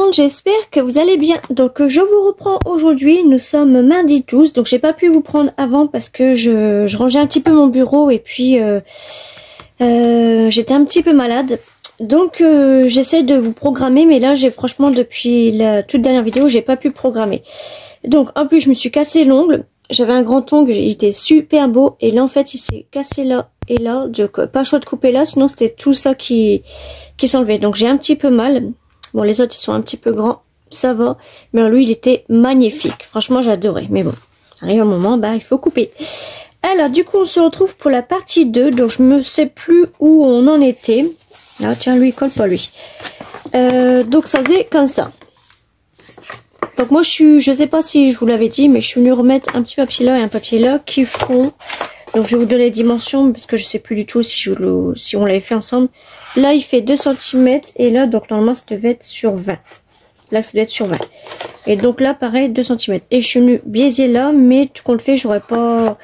monde, j'espère que vous allez bien. Donc je vous reprends aujourd'hui, nous sommes mardi 12, donc j'ai pas pu vous prendre avant parce que je rangeais un petit peu mon bureau et puis j'étais un petit peu malade. Donc j'essaie de vous programmer, mais là j'ai franchement depuis la toute dernière vidéo, j'ai pas pu programmer. Donc en plus je me suis cassé l'ongle, j'avais un grand ongle, il était super beau et là en fait il s'est cassé là et là, donc pas le choix de couper là, sinon c'était tout ça qui s'enlevait. Donc j'ai un petit peu mal. Bon, les autres ils sont un petit peu grands, ça va, mais lui il était magnifique. Franchement j'adorais, mais bon, arrive un moment, bah il faut couper. Alors du coup on se retrouve pour la partie 2, donc je ne sais plus où on en était. Ah tiens, lui il colle pas lui. Donc ça faisait comme ça. Donc moi je sais pas si je vous l'avais dit, mais je suis venue remettre un petit papier là et un papier là qui font. Donc je vais vous donner les dimensions parce que je sais plus du tout si on l'avait fait ensemble. Là il fait 2 cm et là donc normalement ça devait être sur 20. Là ça devait être sur 20. Et donc là pareil 2 cm. Et je suis venue biaiser là, mais tout compte fait j'aurais pas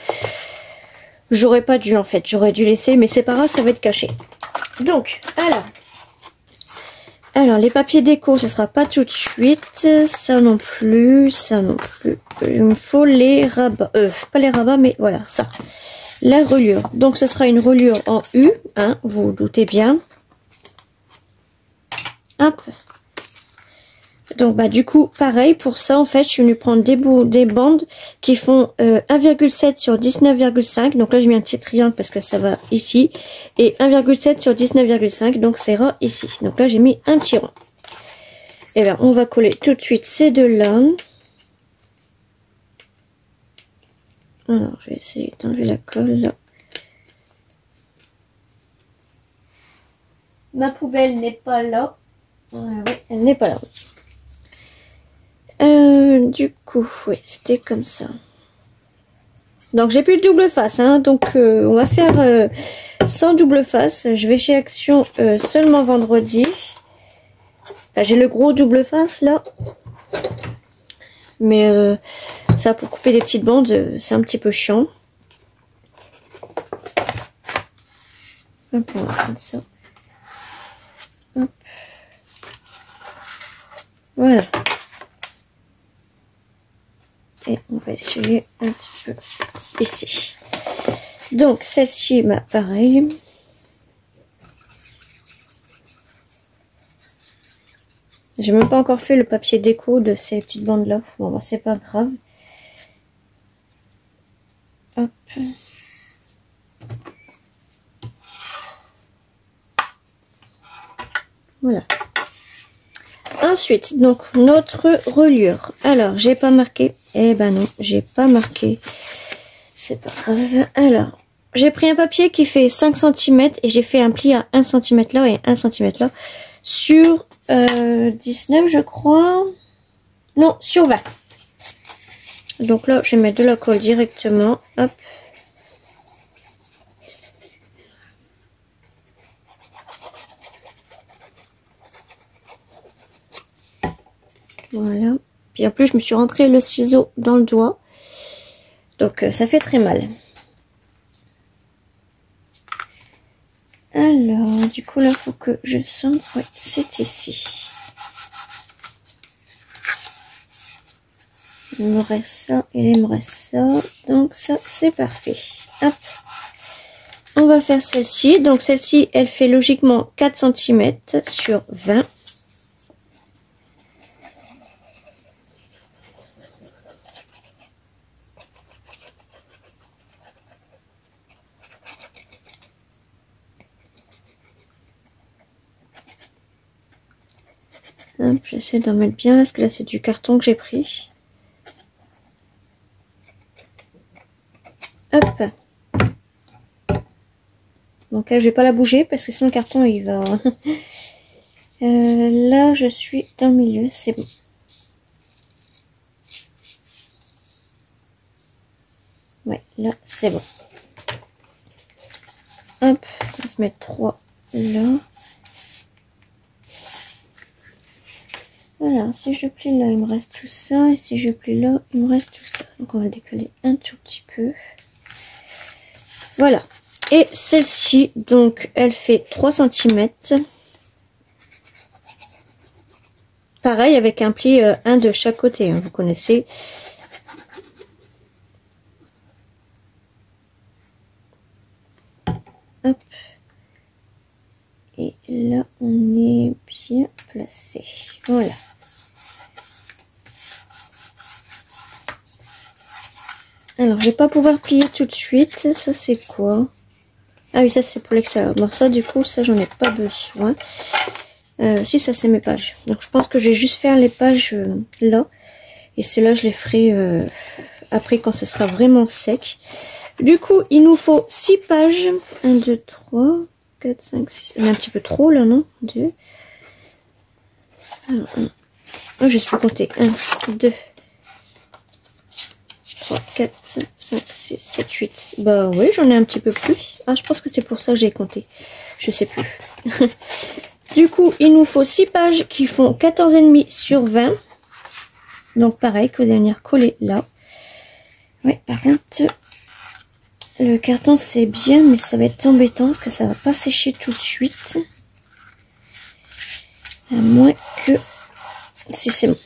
dû en fait. J'aurais dû laisser, mais c'est pas grave, ça va être caché. Donc alors les papiers déco ce sera pas tout de suite. Ça non plus, ça non plus. Il me faut les rabats. Pas les rabats mais voilà ça. La reliure, donc ce sera une reliure en U, hein, vous vous doutez bien. Hop. Donc bah du coup pareil pour ça en fait je suis venue prendre des bandes qui font 1,7 sur 19,5. Donc là j'ai mis un petit triangle parce que ça va ici. Et 1,7 sur 19,5, donc ça ira ici. Donc là j'ai mis un petit rond. Et bien on va coller tout de suite ces deux là. Alors, je vais essayer d'enlever la colle là. Ma poubelle n'est pas là. Oui, elle n'est pas là. Du coup, oui, c'était comme ça. Donc, j'ai plus de double face. Hein, donc, on va faire sans double face. Je vais chez Action seulement vendredi. Enfin, j'ai le gros double face là. Mais ça, pour couper des petites bandes, c'est un petit peu chiant. Hop, on va prendre ça. Hop. Voilà. Et on va essuyer un petit peu ici. Donc, celle-ci, bah, pareil. J'ai même pas encore fait le papier déco de ces petites bandes là. Bon, bah, c'est pas grave. Hop. Voilà. Ensuite, donc notre reliure. Alors, j'ai pas marqué. Eh ben non, j'ai pas marqué. C'est pas grave. Alors, j'ai pris un papier qui fait 5 cm et j'ai fait un pli à 1 cm là et 1 cm là. Sur 19 je crois. Non, sur 20. Donc là, je vais mettre de la colle directement. Hop. Voilà. Puis en plus, je me suis rentré le ciseau dans le doigt. Donc ça fait très mal. Alors, du coup, là, il faut que je centre. Oui, c'est ici. Il me reste ça et il me reste ça. Donc ça, c'est parfait. Hop. On va faire celle-ci. Donc celle-ci, elle fait logiquement 4 cm sur 20. J'essaie d'en mettre bien parce que là c'est du carton que j'ai pris. Hop. Donc là je vais pas la bouger parce que sinon le carton il va. Là je suis dans le milieu, c'est bon. Ouais, là c'est bon. Hop, on va se mettre 3 là. Voilà, si je plie là, il me reste tout ça. Et si je plie là, il me reste tout ça. Donc on va décoller un tout petit peu. Voilà. Et celle-ci, donc, elle fait 3 cm. pareil avec un pli, un de chaque côté, hein, vous connaissez. Hop. Et là, on est bien placé. Voilà. Alors, je vais pas pouvoir plier tout de suite. Ça, c'est quoi? Ah oui, ça, c'est pour l'extérieur. Bon, ça, du coup, ça, j'en ai pas besoin. Si, ça, c'est mes pages. Donc, je pense que je vais juste faire les pages là. Et ceux-là, je les ferai après quand ce sera vraiment sec. Du coup, il nous faut 6 pages. 1, 2, 3, 4, 5, 6. On est un petit peu trop là, non? 2. Alors, 1. Je suis compter. 1, 2, 3, 4, 5, 6, 7, 8. Bah oui, j'en ai un petit peu plus. Ah, je pense que c'est pour ça que j'ai compté. Je sais plus. Du coup, il nous faut 6 pages qui font 14,5 sur 20. Donc pareil, que vous allez venir coller là. Ouais, par contre, le carton c'est bien, mais ça va être embêtant parce que ça va pas sécher tout de suite. À moins que... Si, c'est bon.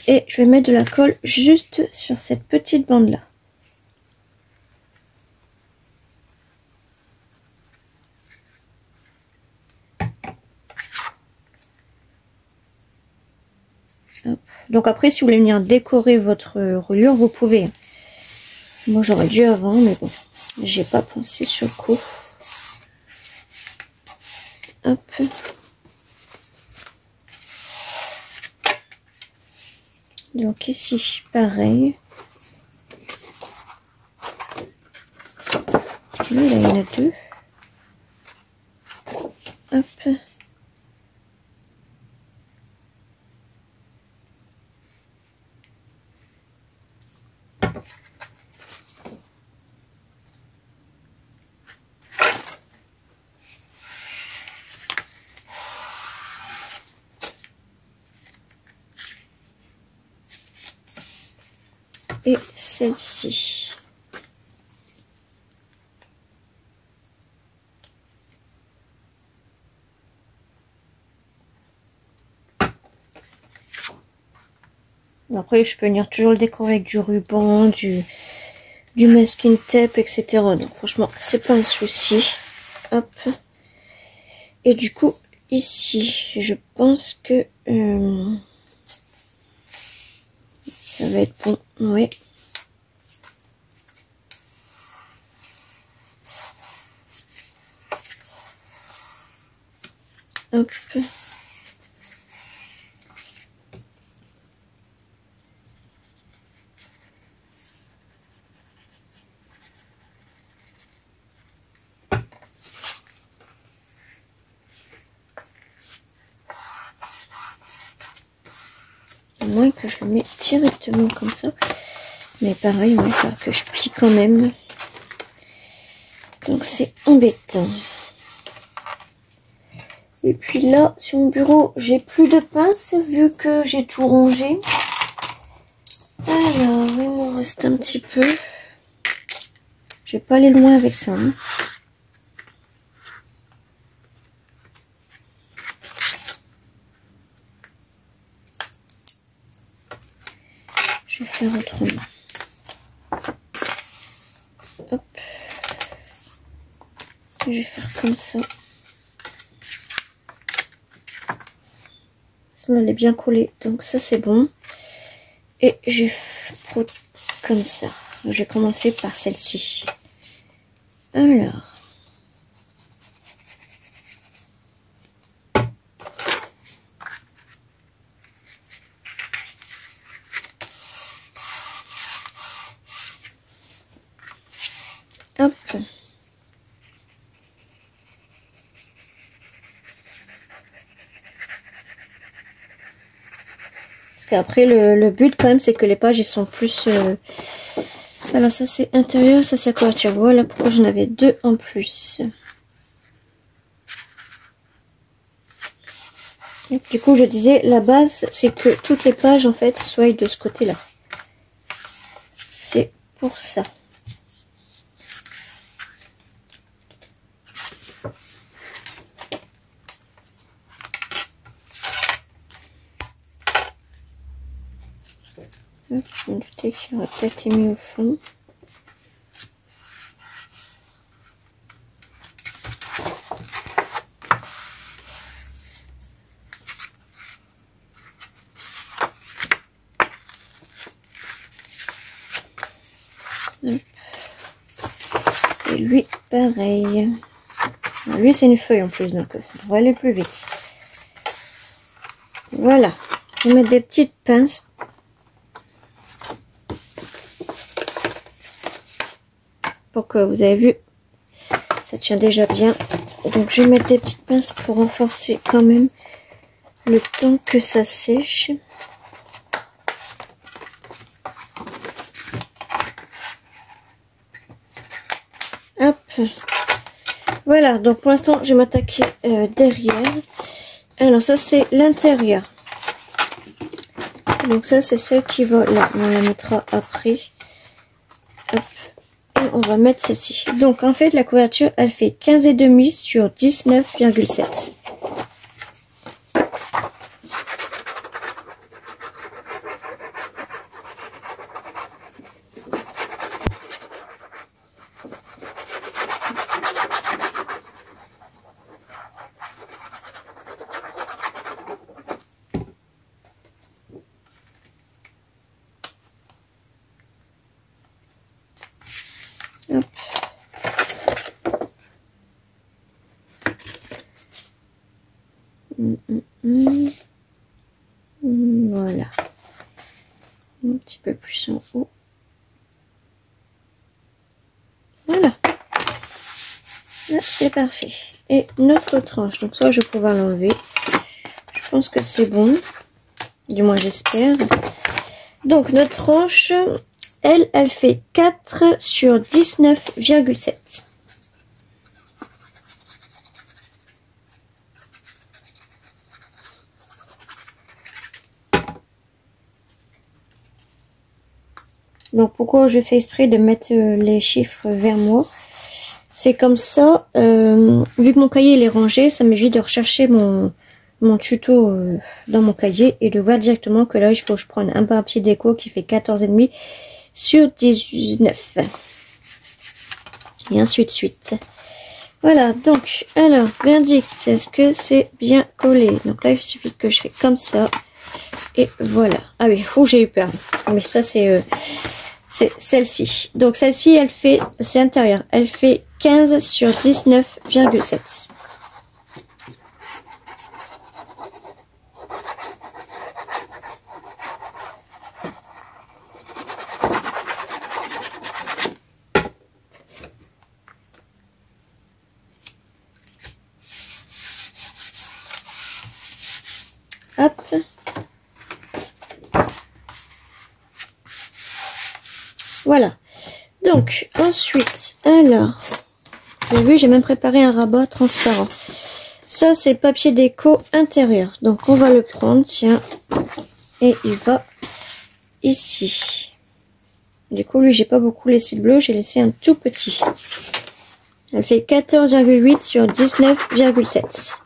Et je vais mettre de la colle juste sur cette petite bande là. Hop. Donc après, si vous voulez venir décorer votre reliure, vous pouvez. Moi, j'aurais dû avant, mais bon, j'ai pas pensé sur le coup. Hop. Donc ici, pareil. Là, il y en a 2. Hop. Et celle-ci. Après, je peux venir toujours le décorer avec du ruban, du masking tape, etc. Donc, franchement, c'est pas un souci. Hop. Et du coup, ici, je pense que ça va être bon. Oui. Hop. À moins que je le mets directement comme ça. Mais pareil, il va falloir que je plie quand même. Donc c'est embêtant. Et puis là, sur mon bureau, j'ai plus de pince vu que j'ai tout rangé. Alors, il m'en reste un petit peu. Je vais pas aller loin avec ça. Hein. Je vais faire autrement. Hop. Je vais faire comme ça. Sinon, elle est bien collée. Donc ça, c'est bon. Et je vais comme ça. Je vais commencer par celle-ci. Alors. Hop. Parce qu'après, le but quand même, c'est que les pages, ils sont plus... Alors ça, c'est intérieur, ça, c'est couverture. Voilà pourquoi j'en avais 2 en plus. Et du coup, je disais, la base, c'est que toutes les pages, en fait, soient de ce côté-là. C'est pour ça. Hop, je me doutais qu'il aurait peut-être été mis au fond. Hop. Et lui, pareil. Alors, lui, c'est une feuille en plus, donc ça devrait aller plus vite. Voilà. Je vais mettre des petites pinces. Pour que vous avez vu, ça tient déjà bien. Donc, je vais mettre des petites pinces pour renforcer quand même le temps que ça sèche. Hop. Voilà, donc pour l'instant, je vais m'attaquer derrière. Alors, ça, c'est l'intérieur. Donc, ça, c'est celle qui va là. On la mettra après. Hop. Et on va mettre celle-ci. Donc, en fait, la couverture, elle fait 15,5 sur 19,7. Hop. Voilà. Un petit peu plus en haut. Voilà. Là, c'est parfait. Et notre tranche. Donc ça, je vais pouvoir l'enlever. Je pense que c'est bon. Du moins, j'espère. Donc, notre tranche, elle fait 4 sur 19,7. Donc, pourquoi je fais exprès de mettre les chiffres vers moi? C'est comme ça, vu que mon cahier il est rangé, ça m'évite de rechercher mon tuto dans mon cahier et de voir directement que là, il faut que je prenne un papier déco qui fait 14,5 sur 19. Et ainsi de suite. Voilà, donc, alors, verdict, est-ce que c'est bien collé? Donc là, il suffit que je fais comme ça. Et voilà. Ah oui, j'ai eu peur. Mais ça, c'est celle-ci. Donc celle-ci, elle fait, c'est intérieur. Elle fait 15 sur 19,7. Hop. Voilà. Donc, ensuite, alors, vous avez vu, j'ai même préparé un rabat transparent. Ça, c'est papier déco intérieur. Donc, on va le prendre, tiens, et il va ici. Du coup, lui, j'ai pas beaucoup laissé de bleu, j'ai laissé un tout petit. Elle fait 14,8 sur 19,7.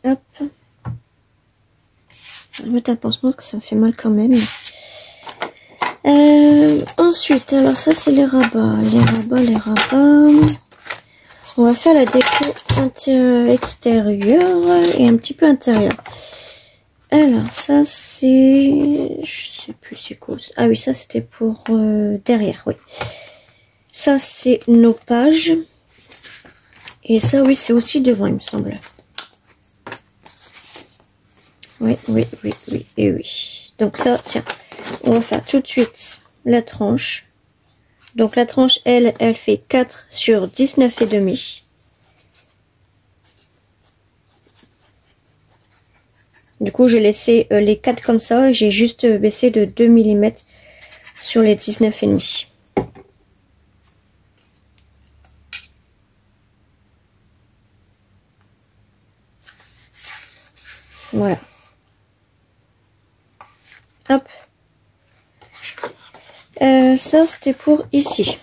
Hop. Je vais mettre un pansement parce que ça me fait mal quand même. Ensuite, alors ça c'est les rabats. Les rabats. On va faire la déco extérieure et un petit peu intérieure. Alors ça c'est... Je sais plus c'est quoi. Ah oui, ça c'était pour derrière, oui. Ça c'est nos pages. Et ça oui, c'est aussi devant il me semble. Oui. Donc ça, tiens, on va faire tout de suite la tranche. Donc la tranche, elle fait 4 sur 19,5. Du coup, j'ai laissé les 4 comme ça et j'ai juste baissé de 2 mm sur les 19,5. Voilà. Hop. Ça, c'était pour ici.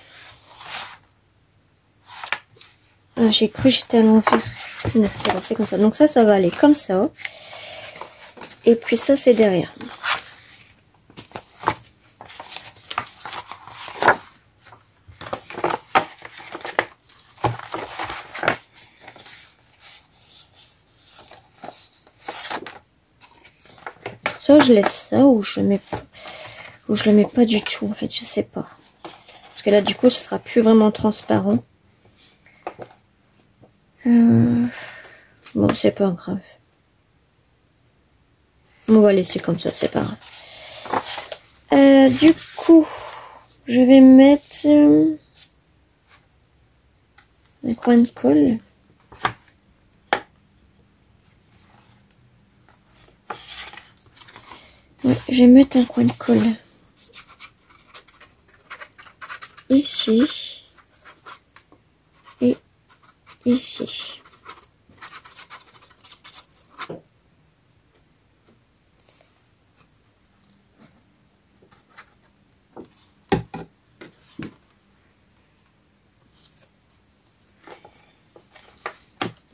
Ah, j'ai cru que j'étais à l'envers. Non, c'est bon, c'est comme ça. Donc ça va aller comme ça. Et puis ça, c'est derrière. Soit je laisse ça ou je le mets pas du tout. En fait, je sais pas. Parce que là, du coup, ce sera plus vraiment transparent. Bon, c'est pas grave. On va laisser comme ça, c'est pas grave. Du coup, je vais mettre un coin de colle. Ouais, je vais mettre un coin de colle. Ici. Et ici.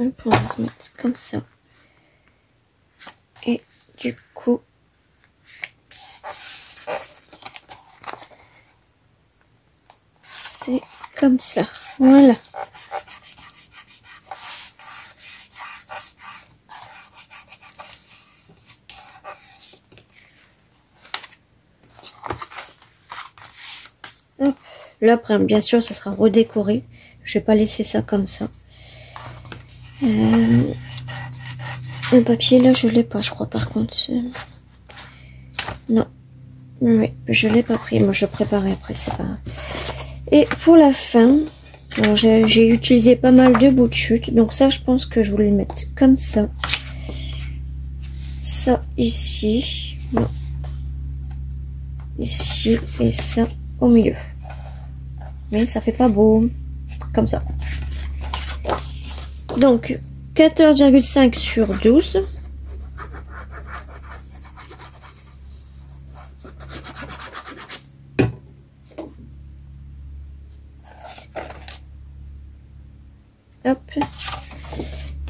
Hop, on va se mettre comme ça. Et du coup, c'est comme ça. Voilà. Hop. Là, après, bien sûr, ça sera redécoré. Je vais pas laisser ça comme ça. Le papier, là, je l'ai pas, je crois, par contre. Non. Oui, je l'ai pas pris. Moi, je préparerai après, c'est pas grave. Et pour la fin, alors j'ai utilisé pas mal de bouts de chute. Donc ça, je pense que je voulais le mettre comme ça. Ça, ici. Non. Ici. Et ça, au milieu. Mais ça fait pas beau. Comme ça. Donc, 14,5 sur 12. Hop.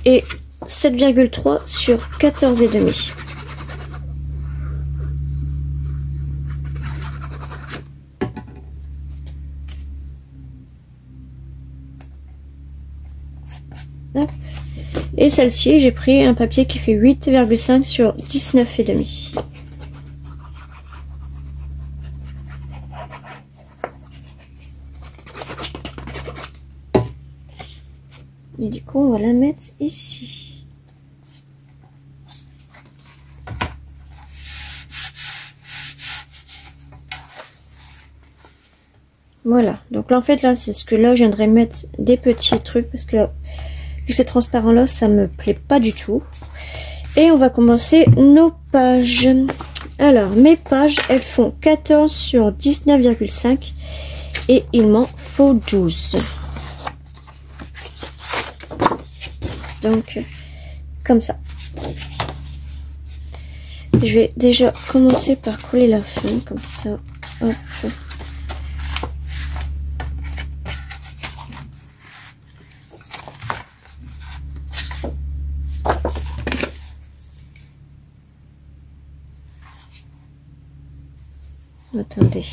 Et 7,3 sur 14,5. Hop. Et celle-ci, j'ai pris un papier qui fait 8,5 sur 19,5. Et du coup, on va la mettre ici. Voilà. Donc là, en fait, là, c'est ce que là, je viendrai mettre des petits trucs parce que là, vu que c'est transparent là, ça me plaît pas du tout. Et on va commencer nos pages. Alors, mes pages, elles font 14 sur 19,5 et il m'en faut 12. Donc, comme ça. Je vais déjà commencer par coller la fin, comme ça. Hop. Attendez.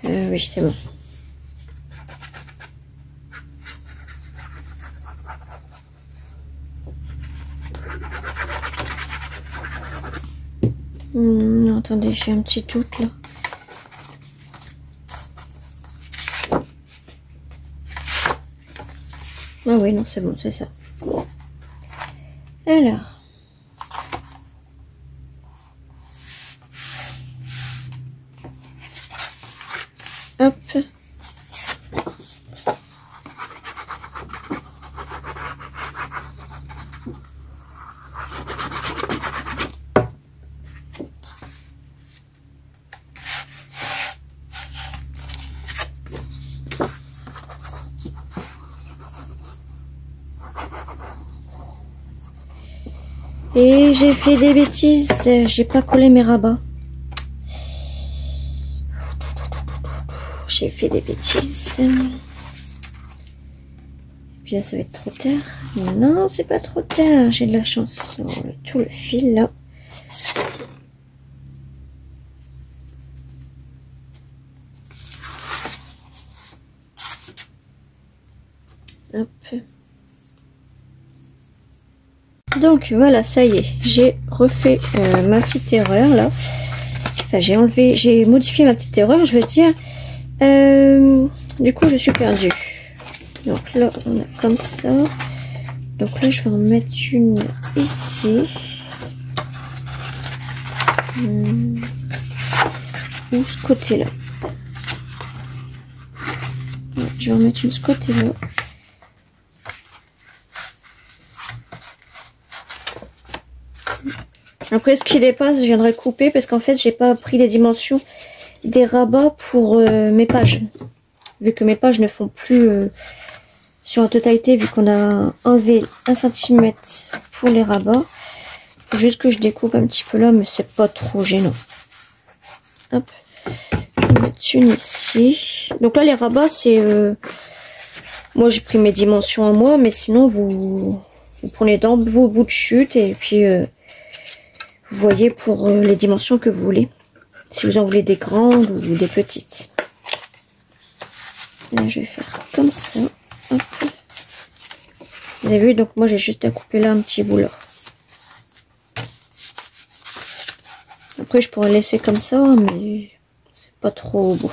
Oui, c'est bon. Non, attendez, j'ai un petit doute là. Ah oui, non, c'est bon, c'est ça. Alors. Hop. Et j'ai fait des bêtises, j'ai pas collé mes rabats. J'ai fait des bêtises. Et puis là, ça va être trop tard. Non, c'est pas trop tard, j'ai de la chance. On a tout le fil là. Hop. Donc voilà, ça y est, j'ai refait ma petite erreur là. Enfin, j'ai modifié ma petite erreur, je veux dire. Du coup, je suis perdue. Donc là, on a comme ça. Donc là, je vais en mettre une ici. Ou ce côté-là. Ouais, je vais en mettre une de ce côté-là. Après, ce qui dépasse, je viendrai couper parce qu'en fait, j'ai pas pris les dimensions des rabats pour mes pages. Vu que mes pages ne font plus sur la totalité, vu qu'on a enlevé 1 cm pour les rabats. Faut juste que je découpe un petit peu là, mais c'est pas trop gênant. Hop, je vais mettre une ici. Donc là, les rabats, c'est... moi, j'ai pris mes dimensions à moi, mais sinon, vous prenez dans vos bouts de chute et puis... vous voyez pour les dimensions que vous voulez. Si vous en voulez des grandes ou des petites. Là, je vais faire comme ça. Hop. Vous avez vu, donc moi j'ai juste à couper là un petit bout là. Après, je pourrais laisser comme ça, mais c'est pas trop beau.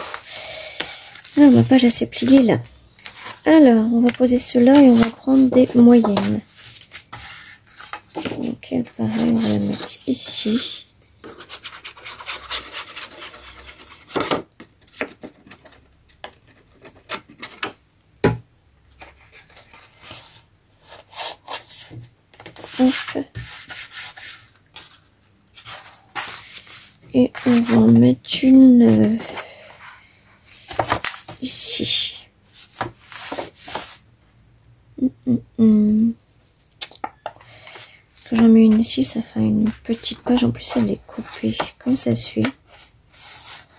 Ah, ma page elle s'est pliée là. Alors, on va poser cela et on va prendre des moyennes. Donc, pareil, on va la mettre ici. Hop. Et on va en mettre une ici. Quand j'en mets une ici, ça fait une petite page. En plus, elle est coupée. Comment ça se fait?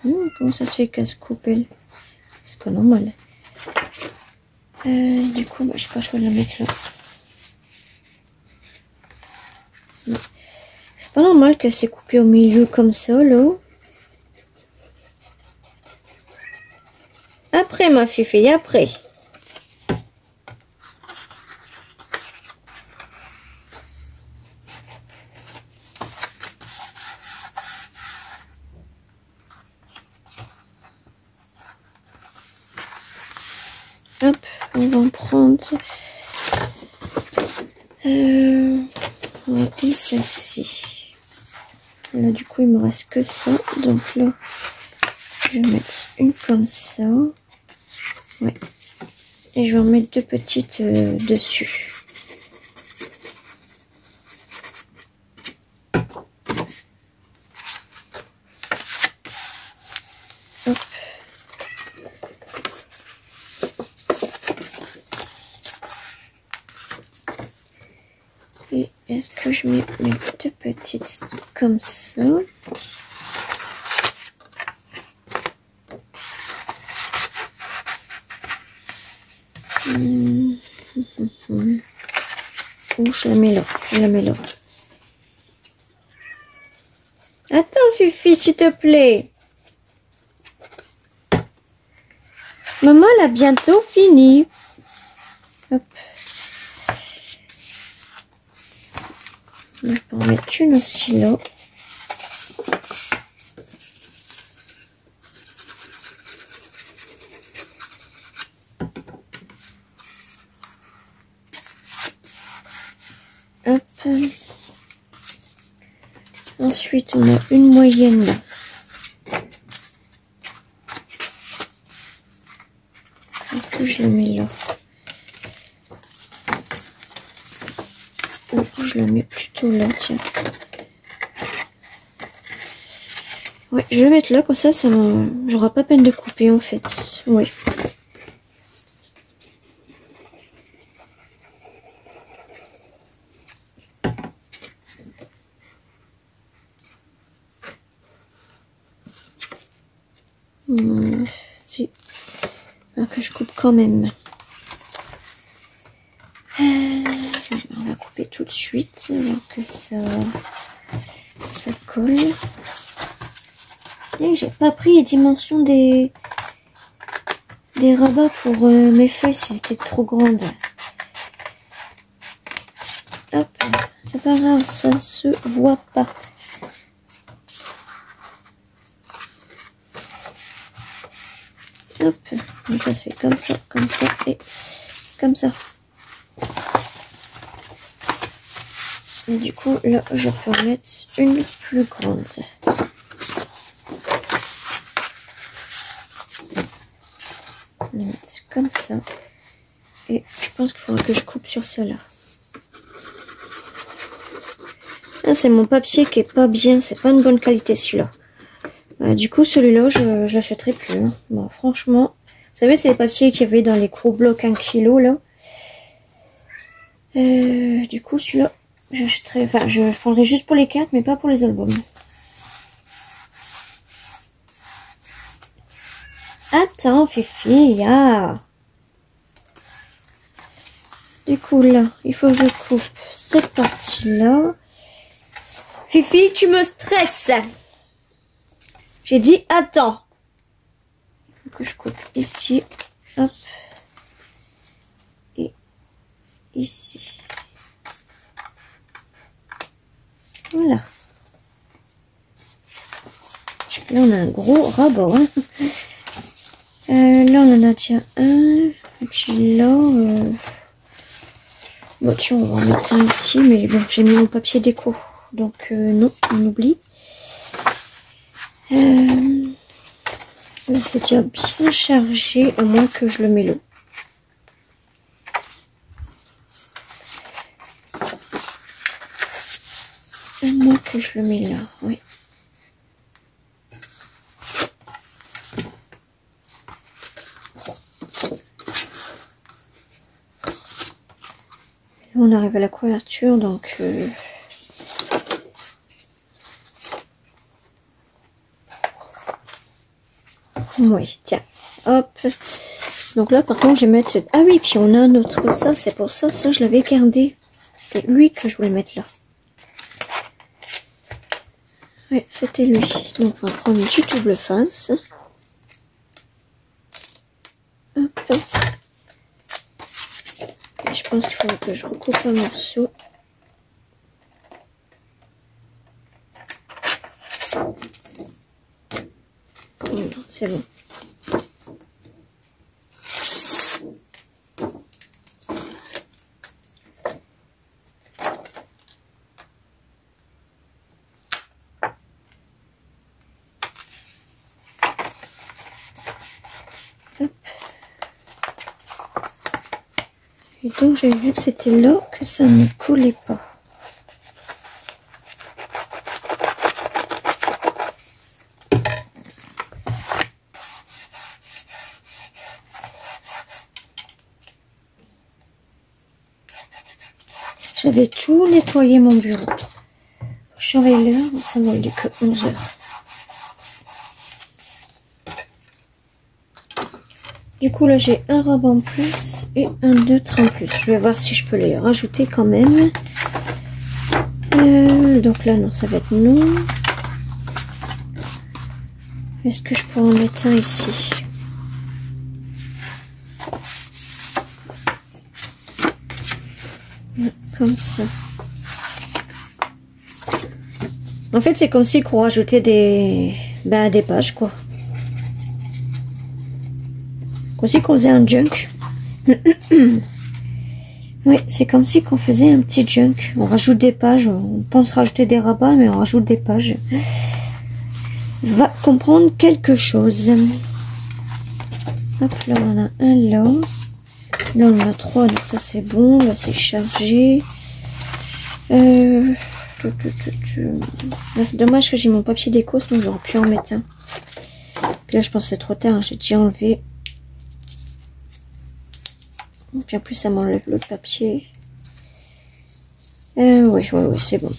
Comment ça se fait qu'elle se coupe, elle? C'est pas normal. Du coup, bah, je sais pas, je vais la mettre là. C'est pas normal qu'elle s'est coupée au milieu comme ça, là. Après, ma fifi, après. Hop, on va en prendre... on va prendre celle-ci. Là, du coup, il me reste que ça. Donc là, je vais mettre une comme ça. Ouais. Et je vais en mettre 2 petites dessus. Hop. Et est-ce que je mets mes 2 petites comme ça? Ou je la mets là, je la mets là. Attends, Fifi, s'il te plaît. Maman, elle a bientôt fini. Hop. Je peux en mettre une aussi là. Hop. Ensuite, on a une moyenne là. Est-ce que je la mets là? Ou je la mets plutôt là, tiens. Ouais, je vais la mettre là, comme ça, j'aurai pas peine de couper en fait. Oui. je coupe quand même. On va couper tout de suite alors que ça colle. Et j'ai pas pris les dimensions des rabats pour mes feuilles si c'était trop grande. Hop, c'est pas grave, ça se voit pas. Hop, donc ça se fait comme ça et comme ça. Et du coup, là, je peux en mettre une plus grande. Je vais mettre comme ça. Et je pense qu'il faudra que je coupe sur celle-là. Là, c'est mon papier qui est pas bien. C'est pas une bonne qualité, celui-là. Du coup, celui-là, je l'achèterai plus. Hein. Bon, franchement, vous savez, c'est les papiers qu'il y avait dans les gros blocs 1 kg, là. Du coup, celui-là, j'achèterai... Enfin, je prendrai juste pour les cartes, mais pas pour les albums. Attends, Fifi, ah. Du coup, là, il faut que je coupe cette partie-là. Fifi, tu me stresses. J'ai dit, attends. Il faut que je coupe ici. Hop. Et ici. Voilà. Là, on a un gros rabat. Hein. Là, on en a déjà un. Et puis là... Bon, tiens, on va en mettre un ici. Mais bon, j'ai mis mon papier déco. Donc, non, on oublie. Là, c'est déjà bien chargé. À moins que je le mets là. À moins que je le mets là, oui. Là, on arrive à la couverture, donc... Oui, tiens, hop. Donc là, par contre, je vais mettre... Ah oui, puis on a un autre, ça, c'est pour ça, ça, je l'avais gardé. C'était lui que je voulais mettre là. Oui, c'était lui. Donc, on va prendre du double face. Hop. Et je pense qu'il faudrait que je recoupe un morceau. C'est bon. Hop. Et donc j'ai vu que c'était là que ça ne coulait pas. J'avais tout nettoyé mon bureau. Je surveille l'heure, ça m'a dit que 11 h. Du coup là j'ai un robe en plus et un autre en plus. Je vais voir si je peux les rajouter quand même. Donc là non, ça va être non. Est-ce que je peux en mettre un ici? Comme ça. En fait, c'est comme si qu'on rajoutait des pages, quoi. Comme si qu'on faisait un junk. Oui, c'est comme si qu'on faisait un petit junk. On rajoute des pages. On pense rajouter des rabats, mais on rajoute des pages. Va comprendre quelque chose. Hop, là, on en a un là. Là, on en a 3, donc ça, c'est bon. Là, c'est chargé. Là, c'est dommage que j'ai mon papier déco, sinon j'aurais pu en mettre un. Puis là, je pense que c'est trop tard, hein, j'ai déjà enlevé. Puis en plus, ça m'enlève l'autre papier. Oui, c'est bon.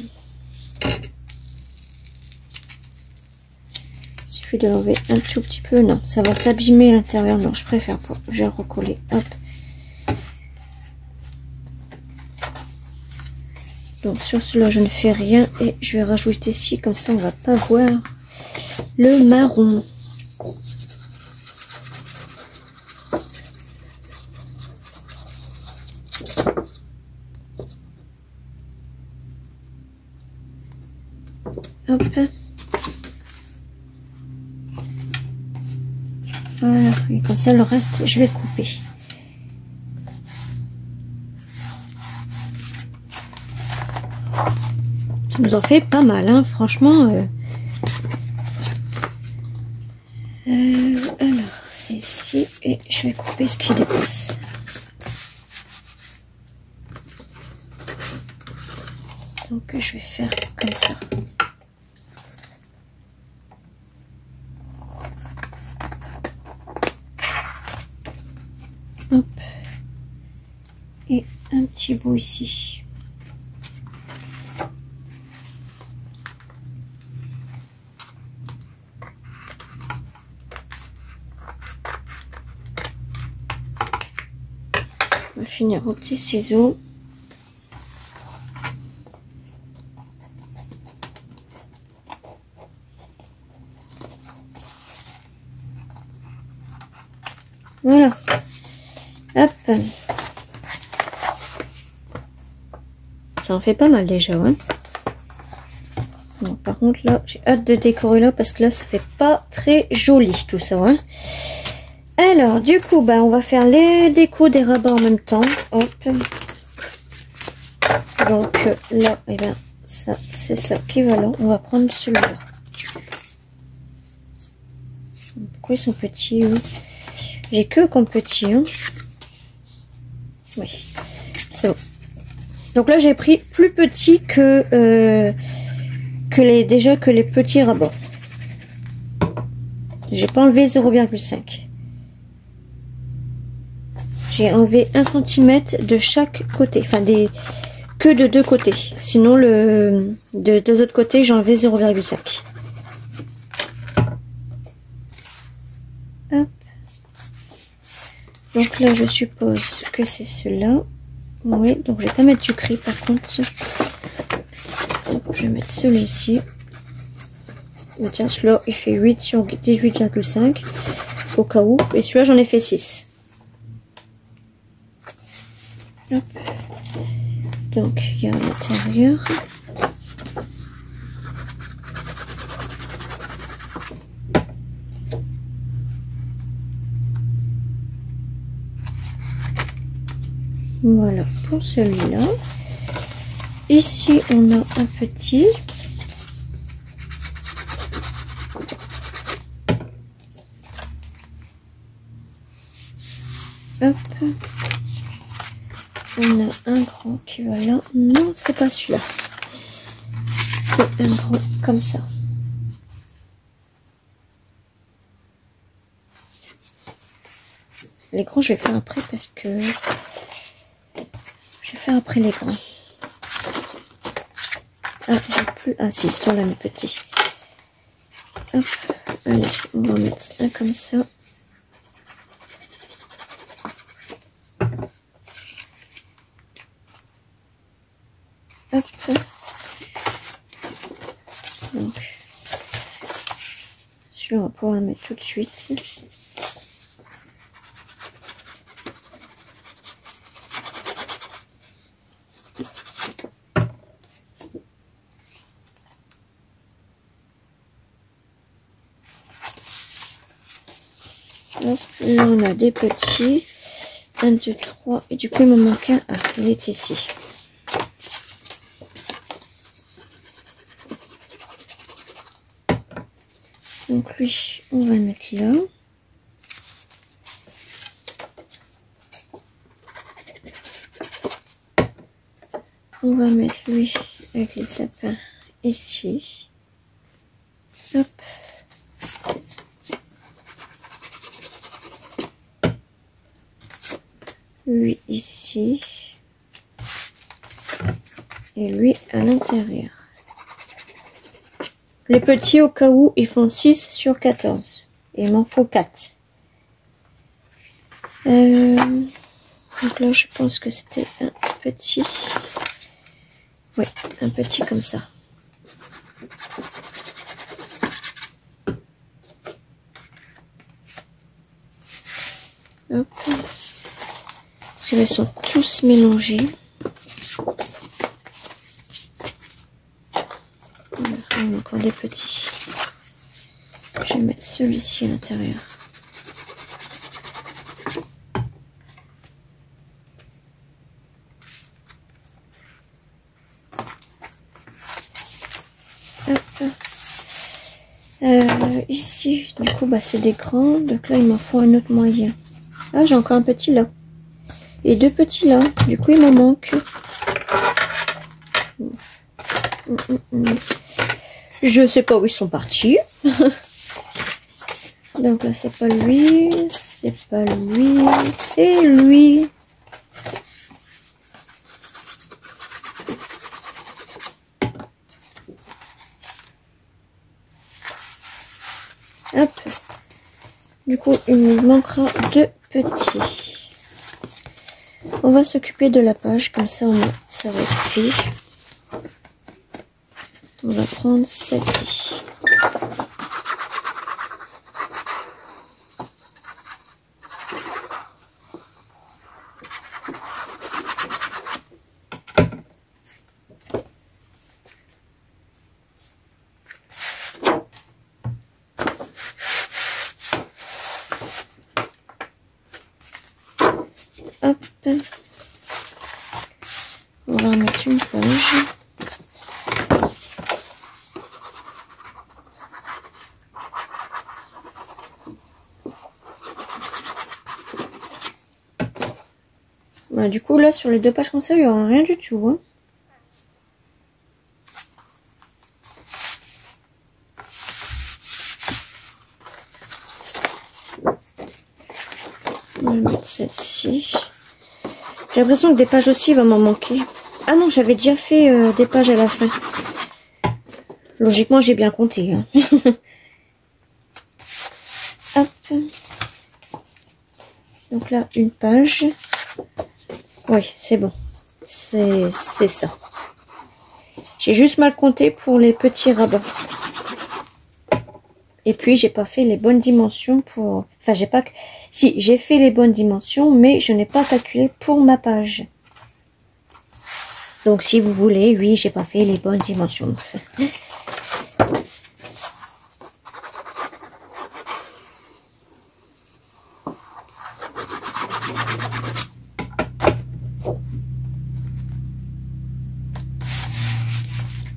Il suffit de l'enlever un tout petit peu. Non, ça va s'abîmer à l'intérieur. Non, je préfère pas. Je vais le recoller. Hop. Donc sur cela, je ne fais rien. Et je vais rajouter ici. Comme ça, on va pas voir le marron. Hop. Voilà, et comme ça le reste je vais couper. Ça nous en fait pas mal, hein, franchement. Alors, c'est ici et je vais couper ce qui dépasse. Donc je vais faire comme ça. Hop. Et un petit bout ici. On va finir au petit ciseau. Voilà. Hop. Ça en fait pas mal déjà, hein. Bon, par contre là, j'ai hâte de décorer là parce que là, ça fait pas très joli tout ça, hein. Alors, du coup, bah, on va faire les décos des rabats en même temps. Hop. Donc là, et ben, ça, c'est ça qui va là. On va prendre celui-là. Pourquoi ils sont petits, eux? J'ai que comme petits, hein. Oui, c'est bon. Donc là, j'ai pris plus petit que les petits rabats. J'ai pas enlevé 0,5. J'ai enlevé 1 cm de chaque côté, enfin que de deux côtés. Sinon, de deux autres côtés, j'ai enlevé 0,5. Hop. Donc là, je suppose que c'est cela. Oui, donc je vais pas mettre du gris par contre. Je vais mettre celui-ci. Tiens, celui-là, il fait 8 sur 18,5 au cas où. Et celui-là, j'en ai fait 6. Hop. Donc, il y a à l'intérieur. Voilà pour celui-là. Ici, on a un petit. Hop. On a un grand qui va là. Non, c'est pas celui-là. C'est un grand comme ça. Les grands, je vais faire après parce que je vais faire après les grands. Ah, j'ai plus. Ah, si, ils sont là, mes petits. Hop. Allez, on va mettre un comme ça. Hop. Donc, celui-là, on va pouvoir le mettre tout de suite. Hop, là, on a des petits. 1, 2, 3. Et du coup, il me manque un. Ah, il est ici. Donc lui, on va le mettre là. On va mettre lui avec les sapins ici. Hop. Lui ici. Et lui à l'intérieur. Les petits, au cas où, ils font 6 sur 14. Et il m'en faut 4. Donc là, je pense que c'était un petit. Oui, un petit comme ça. Hop. Parce qu'ils sont tous mélangés. Voilà, il y a encore des petits. Je vais mettre celui-ci à l'intérieur. Ici, du coup, bah, c'est des grands. Donc là, il m'en faut un autre moyen. Ah, j'ai encore un petit là. Et 2 petits là. Du coup, il m'en manque. Je sais pas où ils sont partis. Donc là, c'est pas lui. C'est pas lui. C'est lui. Hop. Du coup, il nous manquera 2 petits. On va s'occuper de la page, comme ça, ça va être fait. On va prendre celle-ci. Hop. On va en mettre une page. Bah, du coup, là, sur les 2 pages comme ça, il n'y aura rien du tout. Hein. On va mettre celle-ci. J'ai l'impression que des pages aussi, il va m'en manquer. Ah non, j'avais déjà fait des pages à la fin. Logiquement, j'ai bien compté. Hein. Hop. Donc là, une page. Oui, c'est bon. C'est ça. J'ai juste mal compté pour les petits rabats. Et puis, j'ai pas fait les bonnes dimensions pour... Enfin, j'ai pas... Si, j'ai fait les bonnes dimensions, mais je n'ai pas calculé pour ma page. Donc, si vous voulez, oui, j'ai pas fait les bonnes dimensions.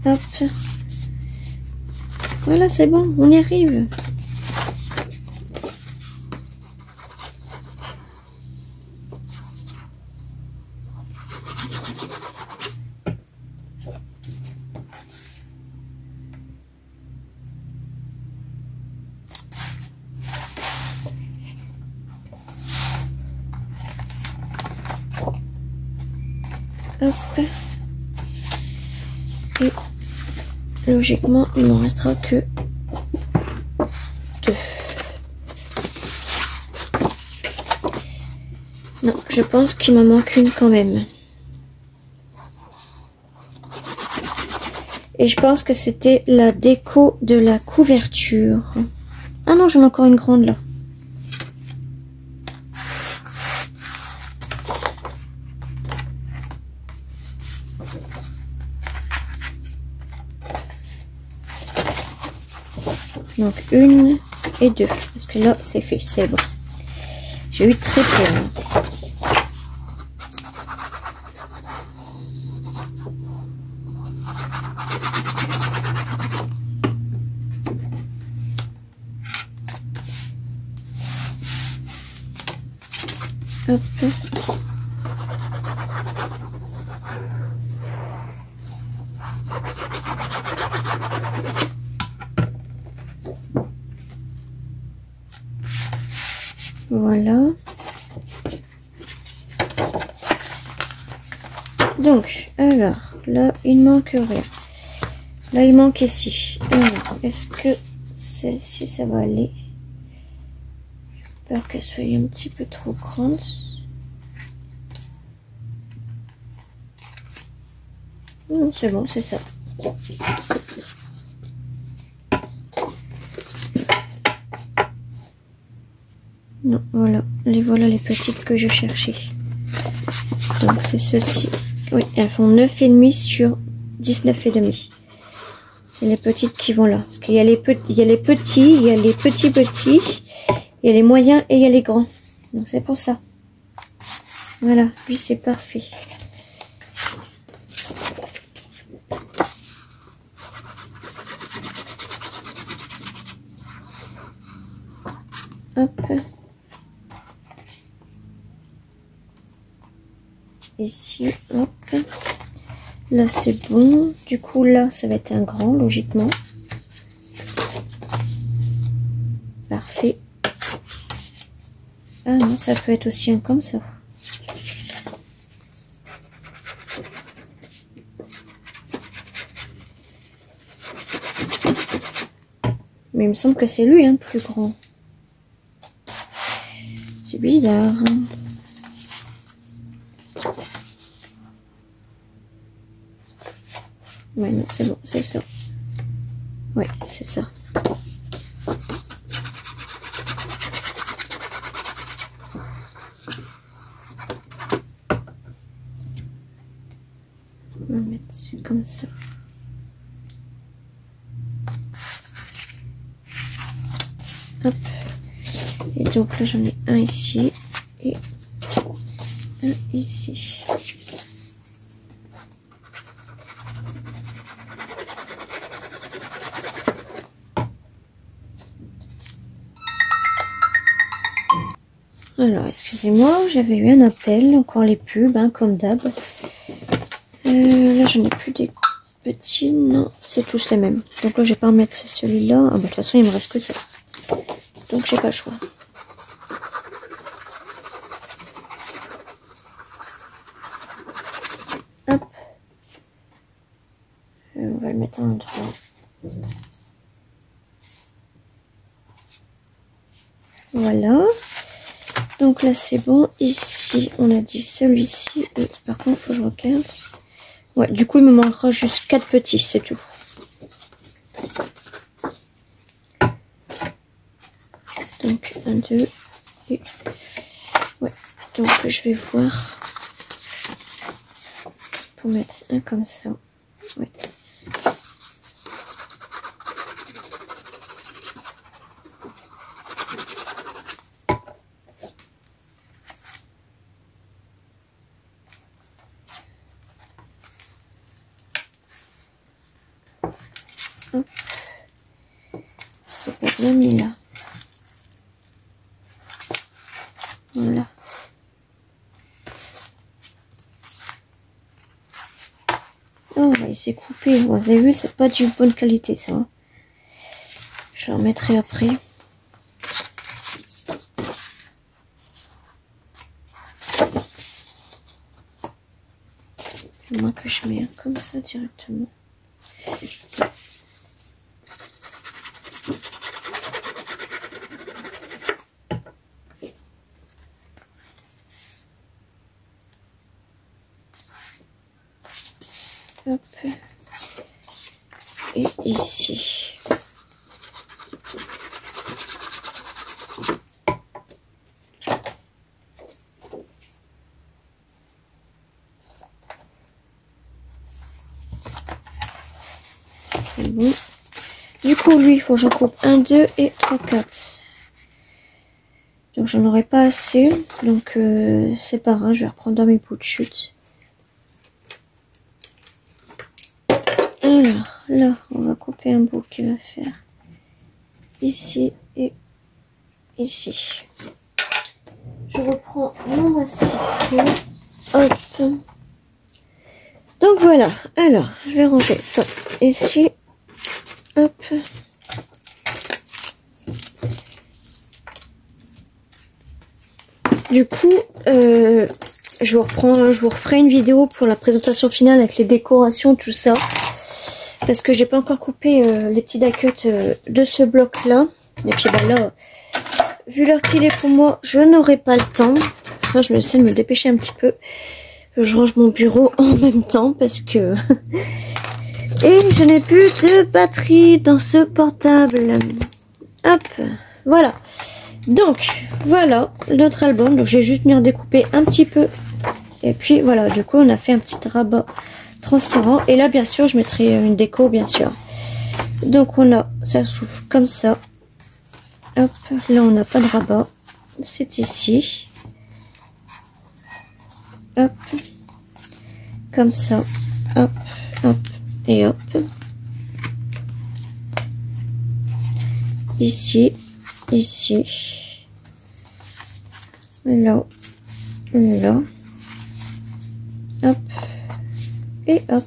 Hop. Voilà, c'est bon, on y arrive. Hop. Et logiquement, il m'en restera que 2. Non, je pense qu'il m'en manque une quand même. Et je pense que c'était la déco de la couverture. Ah non, j'en ai encore une grande là. Donc 1 et 2. Parce que là, c'est fait, c'est bon. J'ai eu très peur. Hop. Voilà. Donc, alors, là, il ne manque rien. Là, il manque ici. Est-ce que celle-ci, ça va aller? J'ai peur qu'elle soit un petit peu trop grande. Non, c'est bon, c'est ça. Non, voilà les petites que je cherchais. Donc c'est ceci. Oui, elles font 9,5 sur 19,5. C'est les petites qui vont là. Parce qu'il y a les petits, il y a les petits, il y a les petits, il y a les moyens et il y a les grands. Donc c'est pour ça. Voilà, lui c'est parfait. Hop. Ici, hop. Là c'est bon. Du coup là ça va être un grand logiquement. Parfait. Ah non, ça peut être aussi un comme ça. Mais il me semble que c'est lui, hein, plus grand. C'est bizarre. Hein. Ouais, non, c'est bon, c'est ça. Ouais, c'est ça. On va mettre comme ça. Hop. Et donc là, j'en ai un ici et un ici. Alors, excusez-moi, j'avais eu un appel, encore les pubs, hein, comme d'hab. Là, j'en ai plus des petits, non, c'est tous les mêmes. Donc là, je vais pas en mettre celui-là. Ah, bah, de toute façon, il me reste que ça. Donc, j'ai pas le choix. Hop. On va le mettre en endroit. Voilà. Donc là, c'est bon. Ici, on a dit celui-ci. Et par contre, il faut que je regarde. Ouais, du coup, il me manquera juste 4 petits, c'est tout. Donc, 1, 2, et... Ouais, donc je vais voir. Pour mettre un comme ça. Ouais. C'est pas bien mis là. Voilà. Oh, il s'est coupé. Vous avez vu, c'est pas de bonne qualité ça. Hein. Je le remettrai après. Moi que je mets comme ça directement. Hop. Et ici. C'est bon. Du coup, lui, il faut que j'en coupe 1, 2 et 3, 4. Donc, j'en aurai pas assez. Donc, c'est pas grave, je vais reprendre dans mes bouts de chute. Alors, là, on va couper un bout qui va faire ici et ici. Je reprends mon mastic. Hop. Donc, voilà. Alors, je vais ranger ça ici. Hop. Du coup, je vous referai une vidéo pour la présentation finale avec les décorations, tout ça. parce que j'ai pas encore coupé les petits die-cut de ce bloc là. Et puis bah là, vu l'heure qu'il est pour moi, je n'aurai pas le temps. Ça, je vais essayer de me dépêcher un petit peu. Je range mon bureau en même temps parce que et je n'ai plus de batterie dans ce portable. Hop, voilà. Donc voilà notre album. Donc je vais juste venir découper un petit peu. Et puis voilà, du coup on a fait un petit rabat transparent. Et là bien sûr je mettrai une déco bien sûr. Donc on a, ça s'ouvre comme ça. Hop, là on n'a pas de rabat. C'est ici. Hop. Comme ça. Hop, hop et hop. Ici, ici. Là, là. Hop. Et hop.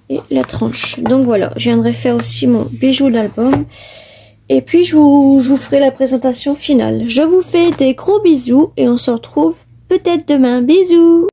Et la tranche. Donc voilà, je viendrai faire aussi mon bijou d'album. Et puis je vous ferai la présentation finale. Je vous fais des gros bisous et on se retrouve peut-être demain. Bisous!